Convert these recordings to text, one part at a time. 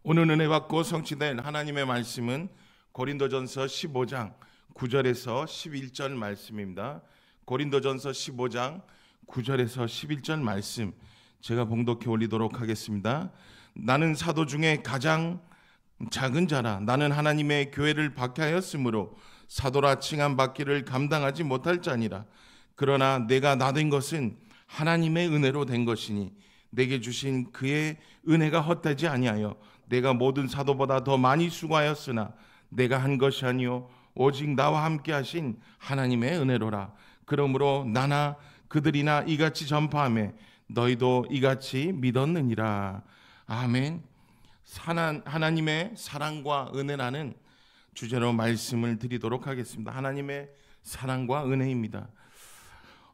오늘 은혜 받고 성취된 하나님의 말씀은 고린도전서 15장 9절에서 11절 말씀입니다. 고린도전서 15장 9절에서 11절 말씀 제가 봉독해 올리도록 하겠습니다. 나는 사도 중에 가장 작은 자라. 나는 하나님의 교회를 박해하였으므로 사도라 칭함 받기를 감당하지 못할 자니라. 그러나 내가 나된 것은 하나님의 은혜로 된 것이니 내게 주신 그의 은혜가 헛되지 아니하여 내가 모든 사도보다 더 많이 수고하였으나 내가 한 것이 아니요 오직 나와 함께 하신 하나님의 은혜로라. 그러므로 나나 그들이나 이같이 전파하며 너희도 이같이 믿었느니라. 아멘. 하나님의 사랑과 은혜라는 주제로 말씀을 드리도록 하겠습니다. 하나님의 사랑과 은혜입니다.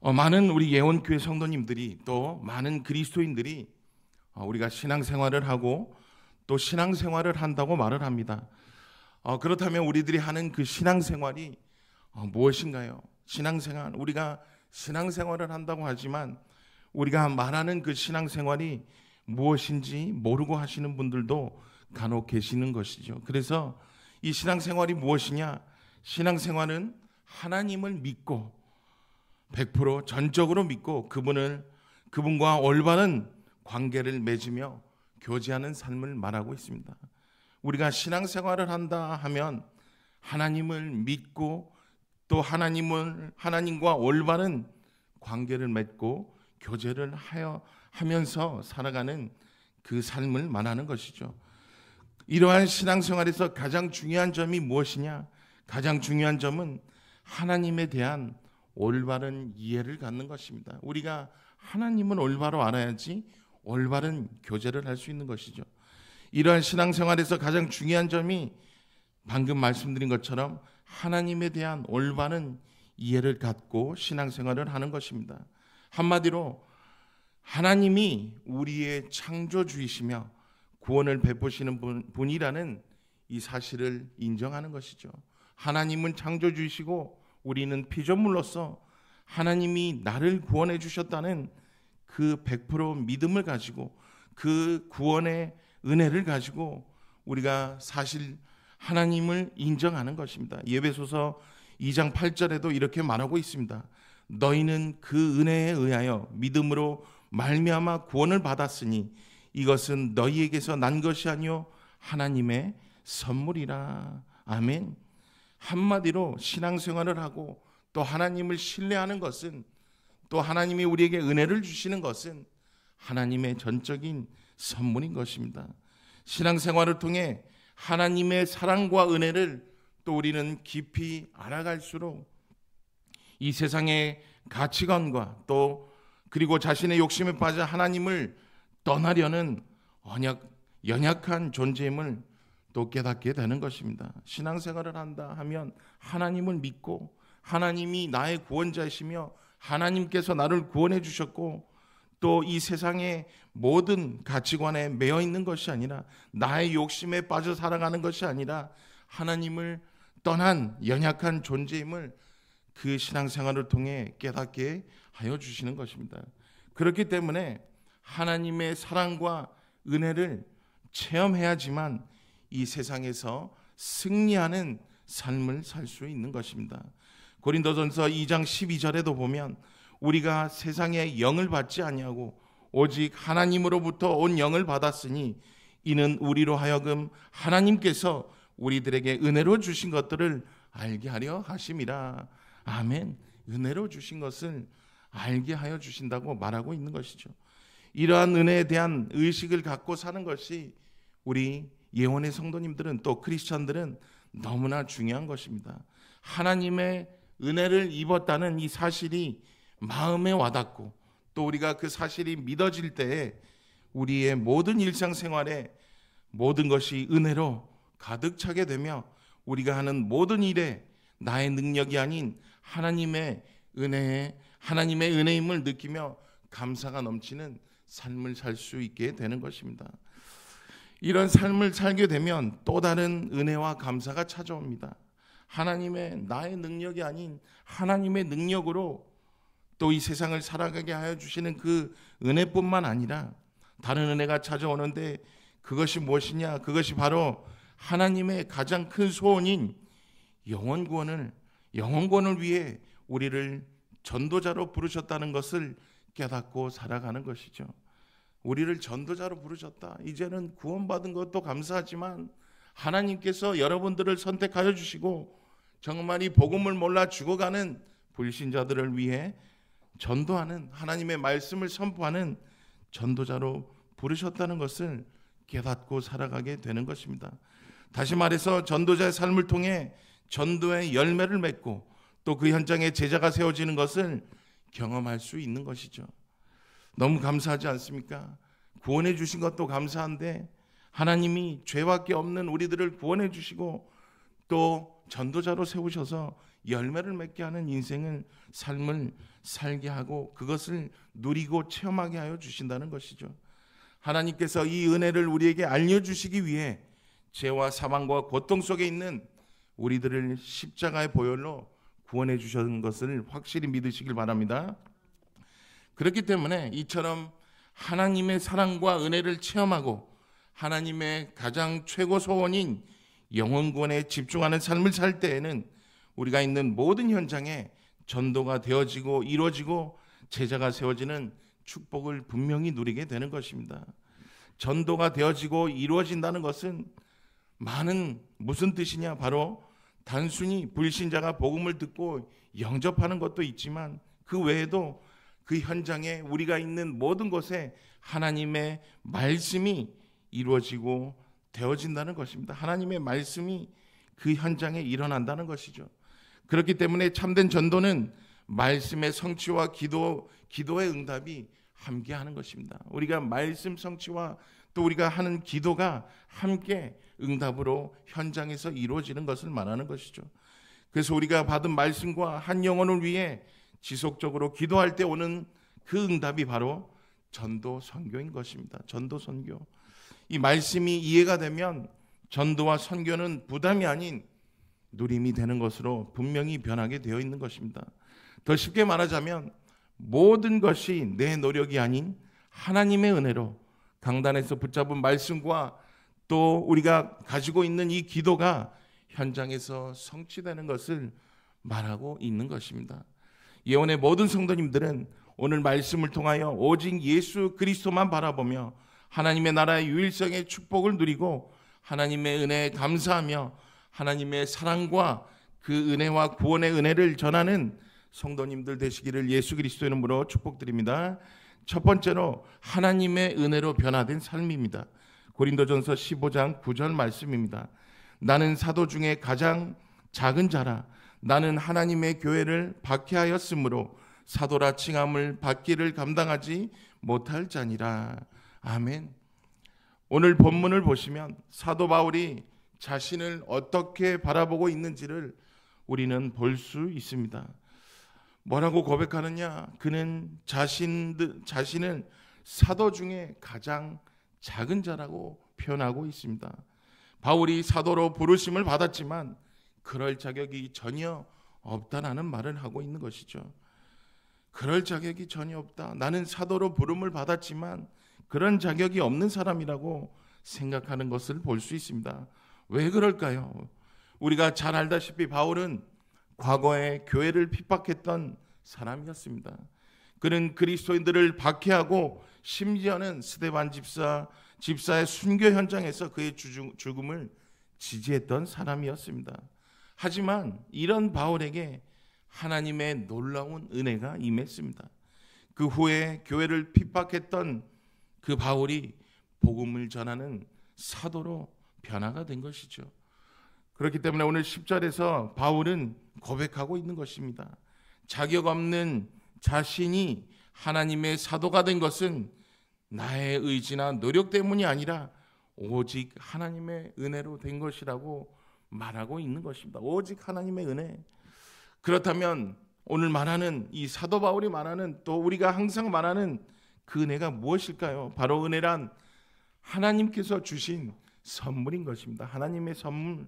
많은 우리 예원교회 성도님들이 또 많은 그리스도인들이 우리가 신앙생활을 하고 또 신앙생활을 한다고 말을 합니다. 그렇다면 우리들이 하는 그 신앙생활이 무엇인가요? 신앙생활, 우리가 신앙생활을 한다고 하지만 우리가 말하는 그 신앙생활이 무엇인지 모르고 하시는 분들도 간혹 계시는 것이죠. 그래서 이 신앙생활이 무엇이냐? 신앙생활은 하나님을 믿고 100% 전적으로 믿고 그분과 올바른 관계를 맺으며 교제하는 삶을 말하고 있습니다. 우리가 신앙생활을 한다 하면 하나님을 믿고 또 하나님과 올바른 관계를 맺고 교제를 하면서 살아가는 그 삶을 말하는 것이죠. 이러한 신앙생활에서 가장 중요한 점이 무엇이냐? 가장 중요한 점은 하나님에 대한 올바른 이해를 갖는 것입니다. 우리가 하나님을 올바로 알아야지 올바른 교제를 할 수 있는 것이죠. 이러한 신앙생활에서 가장 중요한 점이 방금 말씀드린 것처럼 하나님에 대한 올바른 이해를 갖고 신앙생활을 하는 것입니다. 한마디로 하나님이 우리의 창조주이시며 구원을 베푸시는 분이라는 이 사실을 인정하는 것이죠. 하나님은 창조주이시고 우리는 피조물로서 하나님이 나를 구원해 주셨다는 그 100% 믿음을 가지고 그 구원의 은혜를 가지고 우리가 사실 하나님을 인정하는 것입니다. 에베소서 2장 8절에도 이렇게 말하고 있습니다. 너희는 그 은혜에 의하여 믿음으로 말미암아 구원을 받았으니 이것은 너희에게서 난 것이 아니요 하나님의 선물이라. 아멘. 한마디로 신앙생활을 하고 또 하나님을 신뢰하는 것은 또 하나님이 우리에게 은혜를 주시는 것은 하나님의 전적인 선물인 것입니다. 신앙생활을 통해 하나님의 사랑과 은혜를 또 우리는 깊이 알아갈수록 이 세상의 가치관과 또 그리고 자신의 욕심에 빠져 하나님을 떠나려는 연약한 존재임을 또 깨닫게 되는 것입니다. 신앙생활을 한다 하면 하나님을 믿고 하나님이 나의 구원자이시며 하나님께서 나를 구원해 주셨고 또 이 세상의 모든 가치관에 매여 있는 것이 아니라 나의 욕심에 빠져 살아가는 것이 아니라 하나님을 떠난 연약한 존재임을 그 신앙생활을 통해 깨닫게 하여 주시는 것입니다. 그렇기 때문에 하나님의 사랑과 은혜를 체험해야지만 이 세상에서 승리하는 삶을 살 수 있는 것입니다. 고린도전서 2장 12절에도 보면 우리가 세상의 영을 받지 아니하고 오직 하나님으로부터 온 영을 받았으니 이는 우리로 하여금 하나님께서 우리들에게 은혜로 주신 것들을 알게 하려 하심이라. 아멘. 은혜로 주신 것을 알게 하여 주신다고 말하고 있는 것이죠. 이러한 은혜에 대한 의식을 갖고 사는 것이 우리 예원의 성도님들은 또 크리스천들은 너무나 중요한 것입니다. 하나님의 은혜를 입었다는 이 사실이 마음에 와닿고 또 우리가 그 사실이 믿어질 때에 우리의 모든 일상생활에 모든 것이 은혜로 가득 차게 되며 우리가 하는 모든 일에 나의 능력이 아닌 하나님의 은혜임을 느끼며 감사가 넘치는 삶을 살 수 있게 되는 것입니다. 이런 삶을 살게 되면 또 다른 은혜와 감사가 찾아옵니다. 하나님의 나의 능력이 아닌 하나님의 능력으로 또 이 세상을 살아가게 하여 주시는 그 은혜뿐만 아니라 다른 은혜가 찾아오는데 그것이 무엇이냐? 그것이 바로 하나님의 가장 큰 소원인 영혼 구원을 위해 우리를 전도자로 부르셨다는 것을 깨닫고 살아가는 것이죠. 우리를 전도자로 부르셨다. 이제는 구원받은 것도 감사하지만 하나님께서 여러분들을 선택하여 주시고 정말 이 복음을 몰라 죽어가는 불신자들을 위해 전도하는, 하나님의 말씀을 선포하는 전도자로 부르셨다는 것을 깨닫고 살아가게 되는 것입니다. 다시 말해서 전도자의 삶을 통해 전도의 열매를 맺고 또 그 현장에 제자가 세워지는 것을 경험할 수 있는 것이죠. 너무 감사하지 않습니까? 구원해 주신 것도 감사한데 하나님이 죄밖에 없는 우리들을 구원해 주시고 또 전도자로 세우셔서 열매를 맺게 하는 삶을 살게 하고 그것을 누리고 체험하게 하여 주신다는 것이죠. 하나님께서 이 은혜를 우리에게 알려주시기 위해 죄와 사망과 고통 속에 있는 우리들을 십자가의 보혈로 구원해 주신 것을 확실히 믿으시길 바랍니다. 그렇기 때문에 이처럼 하나님의 사랑과 은혜를 체험하고 하나님의 가장 최고 소원인 영혼 구원에 집중하는 삶을 살 때에는 우리가 있는 모든 현장에 전도가 되어지고 이루어지고 제자가 세워지는 축복을 분명히 누리게 되는 것입니다. 전도가 되어지고 이루어진다는 것은 무슨 뜻이냐? 바로 단순히 불신자가 복음을 듣고 영접하는 것도 있지만 그 외에도 그 현장에 우리가 있는 모든 곳에 하나님의 말씀이 이루어지고 되어진다는 것입니다. 하나님의 말씀이 그 현장에 일어난다는 것이죠. 그렇기 때문에 참된 전도는 말씀의 성취와 기도의 응답이 함께하는 것입니다. 우리가 말씀 성취와 또 우리가 하는 기도가 함께 응답으로 현장에서 이루어지는 것을 말하는 것이죠. 그래서 우리가 받은 말씀과 한 영혼을 위해 지속적으로 기도할 때 오는 그 응답이 바로 전도 선교인 것입니다. 전도 선교. 이 말씀이 이해가 되면 전도와 선교는 부담이 아닌 누림이 되는 것으로 분명히 변하게 되어 있는 것입니다. 더 쉽게 말하자면 모든 것이 내 노력이 아닌 하나님의 은혜로 강단에서 붙잡은 말씀과 또 우리가 가지고 있는 이 기도가 현장에서 성취되는 것을 말하고 있는 것입니다. 예언의 모든 성도님들은 오늘 말씀을 통하여 오직 예수 그리스도만 바라보며 하나님의 나라의 유일성의 축복을 누리고 하나님의 은혜에 감사하며 하나님의 사랑과 그 은혜와 구원의 은혜를 전하는 성도님들 되시기를 예수 그리스도의 이름으로 축복드립니다. 첫 번째로 하나님의 은혜로 변화된 삶입니다. 고린도전서 15장 9절 말씀입니다. 나는 사도 중에 가장 작은 자라. 나는 하나님의 교회를 박해하였으므로 사도라 칭함을 받기를 감당하지 못할 자니라. 아멘. 오늘 본문을 보시면 사도 바울이 자신을 어떻게 바라보고 있는지를 우리는 볼 수 있습니다. 뭐라고 고백하느냐? 그는 자신을 사도 중에 가장 작은 자라고 표현하고 있습니다. 바울이 사도로 부르심을 받았지만 그럴 자격이 전혀 없다라는 말을 하고 있는 것이죠. 그럴 자격이 전혀 없다. 나는 사도로 부름을 받았지만 그런 자격이 없는 사람이라고 생각하는 것을 볼 수 있습니다. 왜 그럴까요? 우리가 잘 알다시피 바울은 과거에 교회를 핍박했던 사람이었습니다. 그는 그리스도인들을 박해하고 심지어는 스데반 집사의 순교 현장에서 그의 죽음을 지지했던 사람이었습니다. 하지만 이런 바울에게 하나님의 놀라운 은혜가 임했습니다. 그 후에 교회를 핍박했던 그 바울이 복음을 전하는 사도로 변화가 된 것이죠. 그렇기 때문에 오늘 10절에서 바울은 고백하고 있는 것입니다. 자격 없는 자신이 하나님의 사도가 된 것은 나의 의지나 노력 때문이 아니라 오직 하나님의 은혜로 된 것이라고 말하고 있는 것입니다. 오직 하나님의 은혜. 그렇다면 오늘 말하는 이 사도 바울이 말하는 또 우리가 항상 말하는 그 은혜가 무엇일까요? 바로 은혜란 하나님께서 주신 선물인 것입니다. 하나님의 선물.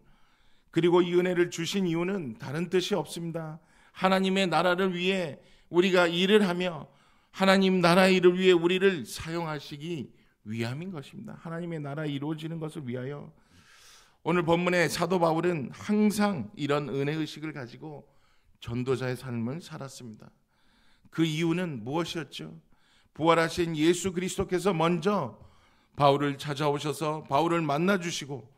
그리고 이 은혜를 주신 이유는 다른 뜻이 없습니다. 하나님의 나라를 위해 우리가 일을 하며 하나님 나라의 일을 위해 우리를 사용하시기 위함인 것입니다. 하나님의 나라 이루어지는 것을 위하여. 오늘 본문의 사도 바울은 항상 이런 은혜의식을 가지고 전도자의 삶을 살았습니다. 그 이유는 무엇이었죠? 부활하신 예수 그리스도께서 먼저 바울을 찾아오셔서 바울을 만나주시고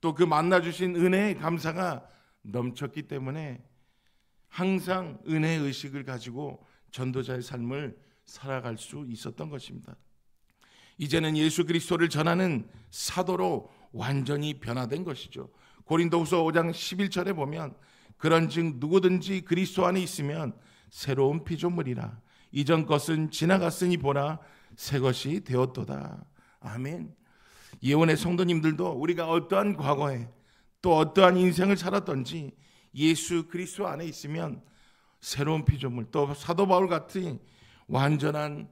또 그 만나주신 은혜의 감사가 넘쳤기 때문에 항상 은혜의식을 가지고 전도자의 삶을 살아갈 수 있었던 것입니다. 이제는 예수 그리스도를 전하는 사도로 완전히 변화된 것이죠. 고린도후서 5장 11절에 보면 그런즉 누구든지 그리스도 안에 있으면 새로운 피조물이라 이전 것은 지나갔으니 보라 새 것이 되었도다. 아멘. 예언의 성도님들도 우리가 어떠한 과거에 또 어떠한 인생을 살았던지 예수 그리스도 안에 있으면 새로운 피조물, 또 사도 바울 같은 완전한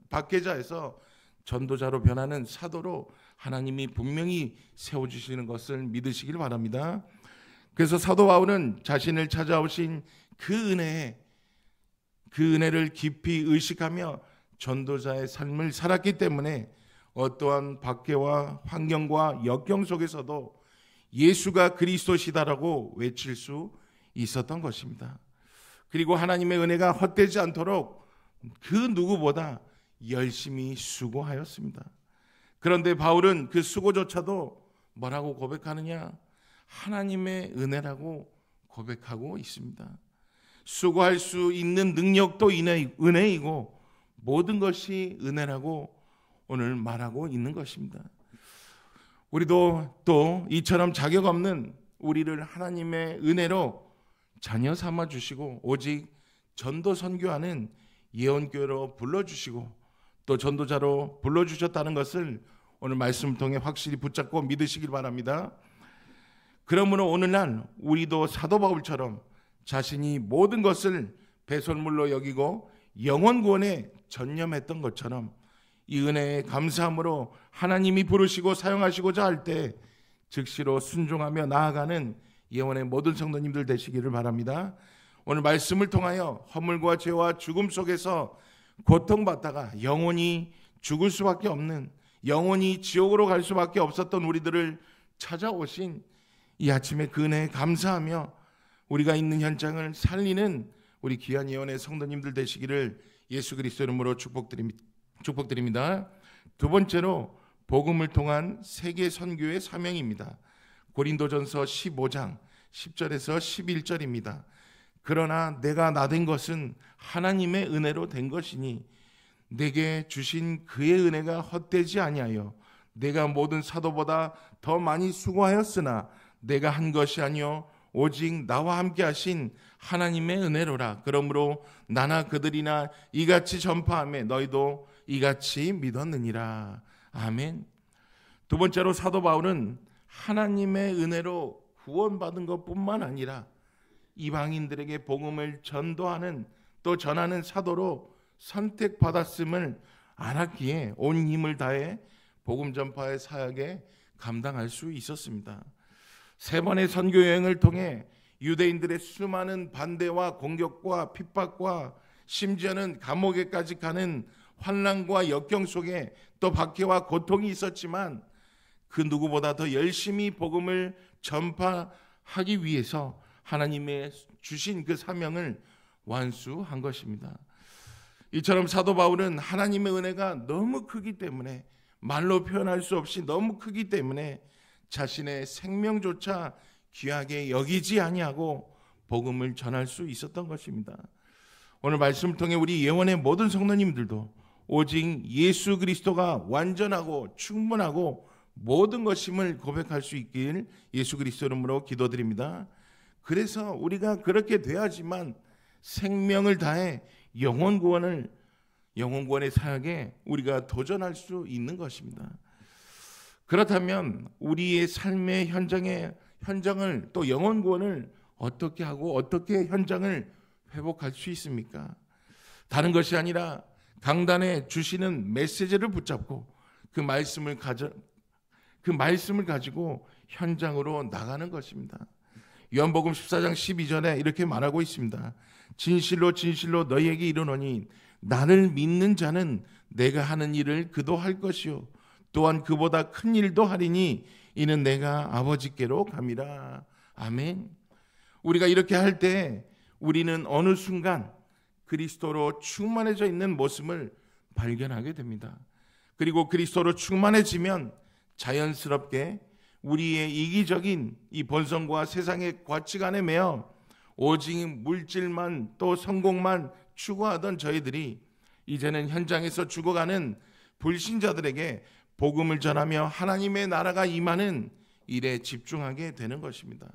박해자에서 전도자로 변하는 사도로 하나님이 분명히 세워주시는 것을 믿으시길 바랍니다. 그래서 사도 바울은 자신을 찾아오신 그 은혜를 깊이 의식하며 전도자의 삶을 살았기 때문에 어떠한 박해와 환경과 역경 속에서도 예수가 그리스도시다라고 외칠 수 있었던 것입니다. 그리고 하나님의 은혜가 헛되지 않도록 그 누구보다 열심히 수고하였습니다. 그런데 바울은 그 수고조차도 뭐라고 고백하느냐? 하나님의 은혜라고 고백하고 있습니다. 수고할 수 있는 능력도 은혜이고 모든 것이 은혜라고 오늘 말하고 있는 것입니다. 우리도 또 이처럼 자격 없는 우리를 하나님의 은혜로 자녀 삼아 주시고 오직 전도 선교하는 예언교회로 불러주시고 또 전도자로 불러주셨다는 것을 오늘 말씀을 통해 확실히 붙잡고 믿으시길 바랍니다. 그러므로 오늘날 우리도 사도 바울처럼 자신이 모든 것을 배설물로 여기고 영혼 구원에 전념했던 것처럼 이 은혜에 감사함으로 하나님이 부르시고 사용하시고자 할 때 즉시로 순종하며 나아가는 예언의 모든 성도님들 되시기를 바랍니다. 오늘 말씀을 통하여 허물과 죄와 죽음 속에서 고통받다가 영원히 죽을 수밖에 없는, 영원히 지옥으로 갈 수밖에 없었던 우리들을 찾아오신 이 아침에 그 은혜에 감사하며 우리가 있는 현장을 살리는 우리 귀한 예언의 성도님들 되시기를 예수 그리스도 이름으로 축복드립니다. 두 번째로 복음을 통한 세계 선교의 사명입니다. 고린도전서 15장 10절에서 11절입니다. 그러나 내가 나된 것은 하나님의 은혜로 된 것이니 내게 주신 그의 은혜가 헛되지 아니하여 내가 모든 사도보다 더 많이 수고하였으나 내가 한 것이 아니요 오직 나와 함께 하신 하나님의 은혜로라. 그러므로 나나 그들이나 이같이 전파하며 너희도 이같이 믿었느니라. 아멘. 두 번째로 사도 바울은 하나님의 은혜로 구원받은 것뿐만 아니라 이방인들에게 복음을 전도하는 또 전하는 사도로 선택받았음을 알았기에 온 힘을 다해 복음 전파의 사역에 감당할 수 있었습니다. 세 번의 선교 여행을 통해 유대인들의 수많은 반대와 공격과 핍박과 심지어는 감옥에까지 가는 환난과 역경 속에 또 박해와 고통이 있었지만 그 누구보다 더 열심히 복음을 전파하기 위해서 하나님의 주신 그 사명을 완수한 것입니다. 이처럼 사도 바울은 하나님의 은혜가 너무 크기 때문에 말로 표현할 수 없이 너무 크기 때문에 자신의 생명조차 귀하게 여기지 아니하고 복음을 전할 수 있었던 것입니다. 오늘 말씀을 통해 우리 예언의 모든 성도님들도 오직 예수 그리스도가 완전하고 충분하고 모든 것임을 고백할 수 있길 예수 그리스도 이름으로 기도드립니다. 그래서 우리가 그렇게 돼야지만 생명을 다해 영혼 구원의 사역에 우리가 도전할 수 있는 것입니다. 그렇다면 우리의 삶의 현장을 또 영혼 구원을 어떻게 하고 어떻게 현장을 회복할 수 있습니까? 다른 것이 아니라 강단에 주시는 메시지를 붙잡고 그 말씀을 가지고 현장으로 나가는 것입니다. 요한복음 14장 12절에 이렇게 말하고 있습니다. 진실로 진실로 너희에게 이르노니 나를 믿는 자는 내가 하는 일을 그도 할 것이요 또한 그보다 큰 일도 하리니 이는 내가 아버지께로 감이라. 아멘. 우리가 이렇게 할 때 우리는 어느 순간 그리스도로 충만해져 있는 모습을 발견하게 됩니다. 그리고 그리스도로 충만해지면 자연스럽게 우리의 이기적인 이 본성과 세상의 가치관에 매여 오직 물질만 또 성공만 추구하던 저희들이 이제는 현장에서 죽어가는 불신자들에게 복음을 전하며 하나님의 나라가 임하는 일에 집중하게 되는 것입니다.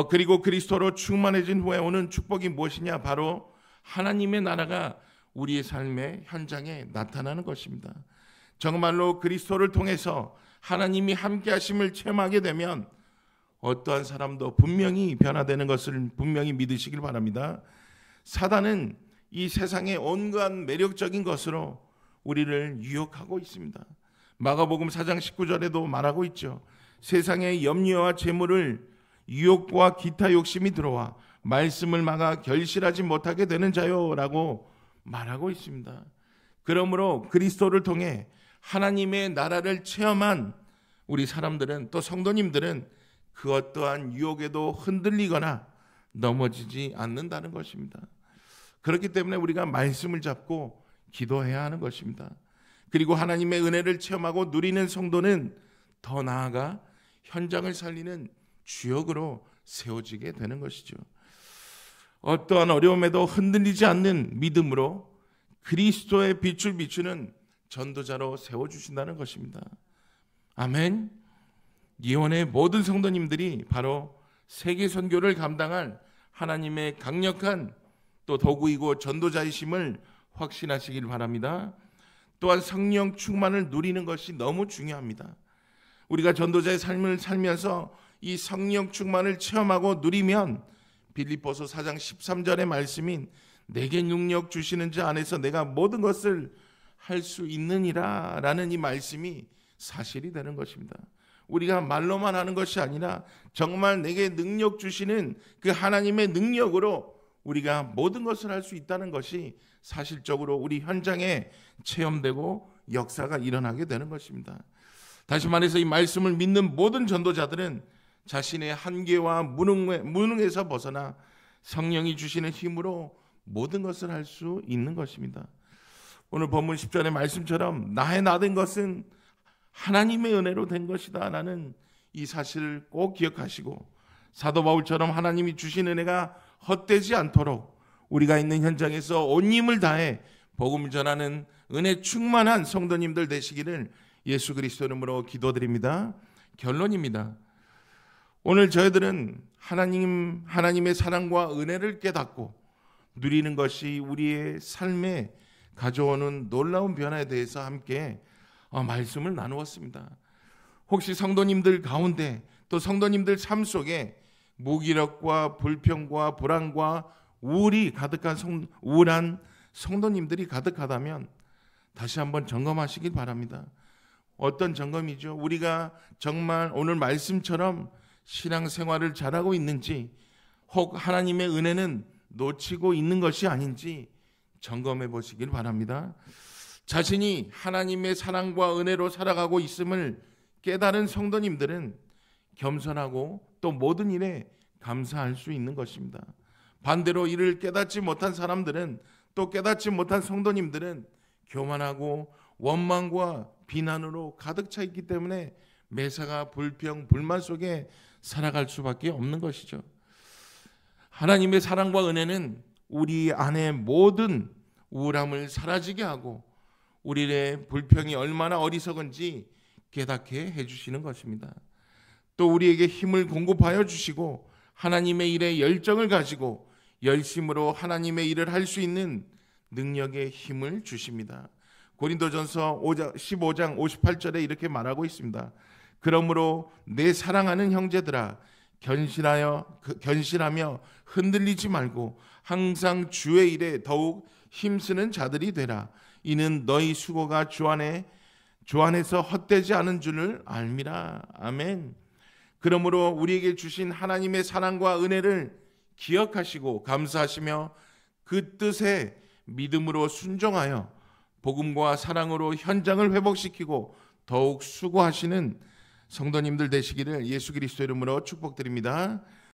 그리고 그리스도로 충만해진 후에 오는 축복이 무엇이냐? 바로 하나님의 나라가 우리의 삶의 현장에 나타나는 것입니다. 정말로 그리스도를 통해서 하나님이 함께 하심을 체험하게 되면 어떠한 사람도 분명히 변화되는 것을 분명히 믿으시길 바랍니다. 사단은 이 세상의 온갖 매력적인 것으로 우리를 유혹하고 있습니다. 마가복음 4장 19절에도 말하고 있죠. 세상의 염려와 재물을 유혹과 기타 욕심이 들어와 말씀을 막아 결실하지 못하게 되는 자요라고 말하고 있습니다. 그러므로 그리스도를 통해 하나님의 나라를 체험한 우리 사람들은 또 성도님들은 그 어떠한 유혹에도 흔들리거나 넘어지지 않는다는 것입니다. 그렇기 때문에 우리가 말씀을 잡고 기도해야 하는 것입니다. 그리고 하나님의 은혜를 체험하고 누리는 성도는 더 나아가 현장을 살리는 주역으로 세워지게 되는 것이죠. 어떠한 어려움에도 흔들리지 않는 믿음으로 그리스도의 빛을 비추는 전도자로 세워주신다는 것입니다. 아멘. 예원의 모든 성도님들이 바로 세계 선교를 감당할 하나님의 강력한 또 도구이고 전도자이심을 확신하시길 바랍니다. 또한 성령 충만을 누리는 것이 너무 중요합니다. 우리가 전도자의 삶을 살면서 이 성령 충만을 체험하고 누리면 빌립보서 4장 13절의 말씀인 내게 능력 주시는 자 안에서 내가 모든 것을 할 수 있느니라 라는 이 말씀이 사실이 되는 것입니다. 우리가 말로만 하는 것이 아니라 정말 내게 능력 주시는 그 하나님의 능력으로 우리가 모든 것을 할 수 있다는 것이 사실적으로 우리 현장에 체험되고 역사가 일어나게 되는 것입니다. 다시 말해서 이 말씀을 믿는 모든 전도자들은 자신의 한계와 무능에서 벗어나 성령이 주시는 힘으로 모든 것을 할 수 있는 것입니다. 오늘 본문 10절의 말씀처럼 나의 나된 것은 하나님의 은혜로 된 것이다 라는 이 사실을 꼭 기억하시고 사도 바울처럼 하나님이 주신 은혜가 헛되지 않도록 우리가 있는 현장에서 온 힘을 다해 복음을 전하는 은혜 충만한 성도님들 되시기를 예수 그리스도 이름으로 기도드립니다. 결론입니다. 오늘 저희들은 하나님의 사랑과 은혜를 깨닫고 누리는 것이 우리의 삶에 가져오는 놀라운 변화에 대해서 함께 말씀을 나누었습니다. 혹시 성도님들 가운데 또 성도님들 삶 속에 무기력과 불평과 불안과 우울이 가득한 우울한 성도님들이 가득하다면 다시 한번 점검하시길 바랍니다. 어떤 점검이죠? 우리가 정말 오늘 말씀처럼 신앙생활을 잘하고 있는지 혹 하나님의 은혜는 놓치고 있는 것이 아닌지 점검해 보시길 바랍니다. 자신이 하나님의 사랑과 은혜로 살아가고 있음을 깨달은 성도님들은 겸손하고 또 모든 일에 감사할 수 있는 것입니다. 반대로 이를 깨닫지 못한 사람들은 또 깨닫지 못한 성도님들은 교만하고 원망과 비난으로 가득 차 있기 때문에 매사가 불평, 불만 속에 살아갈 수밖에 없는 것이죠. 하나님의 사랑과 은혜는 우리 안에 모든 우울함을 사라지게 하고 우리의 불평이 얼마나 어리석은지 깨닫게 해주시는 것입니다. 또 우리에게 힘을 공급하여 주시고 하나님의 일에 열정을 가지고 열심으로 하나님의 일을 할 수 있는 능력의 힘을 주십니다. 고린도전서 15장 58절에 이렇게 말하고 있습니다. 그러므로 내 사랑하는 형제들아 견실하며 흔들리지 말고 항상 주의 일에 더욱 힘쓰는 자들이 되라. 이는 너희 수고가 주 안에서 헛되지 않은 줄을 알미라. 아멘. 그러므로 우리에게 주신 하나님의 사랑과 은혜를 기억하시고 감사하시며 그 뜻에 믿음으로 순종하여 복음과 사랑으로 현장을 회복시키고 더욱 수고하시는 성도님들 되시기를 예수 그리스도 이름으로 축복드립니다.